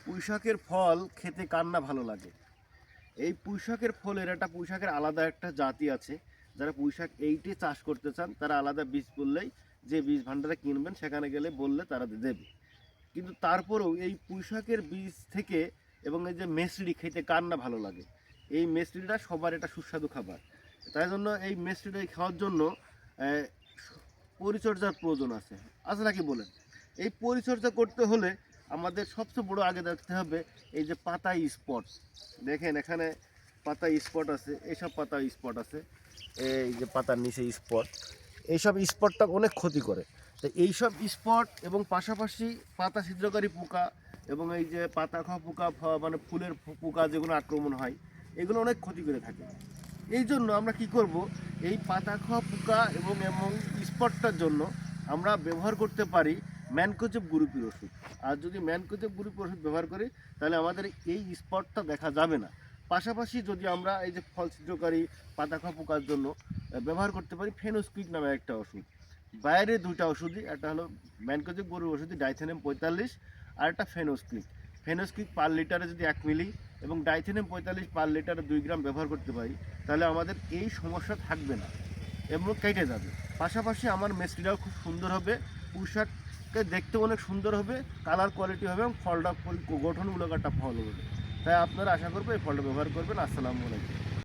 পুঁইশাকের ফল খেতে কার না ভালো লাগে। এই পুঁইশাকের ফলের পুঁইশাকের আলাদা একটা জাতি আছে। যারা পুঁইশাক এইটি চাষ করতে চান তারা আলাদা বীজ বললেই, যে বীজ ভাণ্ডারে কিনবেন সেখানে গেলে বললে তারা দেবে। কিন্তু তারপরেও এই পুঁইশাকের বীজ থেকে এবং এই যে মেসরি খেতে কার না ভালো লাগে। এই মেসরিটা সবার এটা সুস্বাদু খাবার। তাই জন্য এই মেসরিটা খাওয়ার জন্য পরিচর্যার প্রয়োজন আছে নাকি বলেন। এই পরিচর্যা করতে হলে আমাদের সবচেয়ে বড় আগে দেখতে হবে এই যে পাতায় স্পট। দেখেন এখানে পাতায় স্পট আছে, এইসব পাতায় স্পট আছে, এই যে পাতার নিচে স্পট, এইসব স্পটটা অনেক ক্ষতি করে। তো এইসব স্পট এবং পাশাপাশি পাতা ছিদ্রকারী পোকা এবং এই যে পাতা খাওয়া পোকা, মানে ফুলের পোকা যেগুলো আক্রমণ হয়, এগুলো অনেক ক্ষতি করে থাকে। এই জন্য আমরা কি করব, এই পাতা খাওয়া পোকা এবং স্পটটার জন্য আমরা ব্যবহার করতে পারি ম্যানকোজেব গ্রুপের ওষুধ। আর যদি ম্যানকোজেব গ্রুপের ওষুধ ব্যবহার করি তাহলে আমাদের এই স্পটটা দেখা যাবে না। পাশাপাশি যদি আমরা এই যে ফল ছিদ্রকারী পাতা খাওয়া পোকার জন্য ব্যবহার করতে পারি ফেনোস্কুইক নামে একটা ওষুধ। বাইরে দুইটা ওষুধই, একটা হলো ম্যানকোজেব গ্রুপের ওষুধই ডাইথেনিয়াম 45, আর একটা ফেনোস্কুইক। ফেনোস্কুইক পার লিটারে যদি 1 মিলি এবং ডাইথেনিয়াম 45 পার লিটারে 2 গ্রাম ব্যবহার করতে পারি তাহলে আমাদের এই সমস্যা থাকবে না এবং কেটে যাবে। পাশাপাশি আমার মেসরিটাও খুব সুন্দর হবে, পুঁইশাককে দেখতে অনেক সুন্দর হবে, কালার কোয়ালিটি হবে এবং ফলটা গঠনমূলক একটা ফল হবে। তাই আপনারা আশা করবো এই ফলটা ব্যবহার করবেন। আসসালামু আলাইকুম।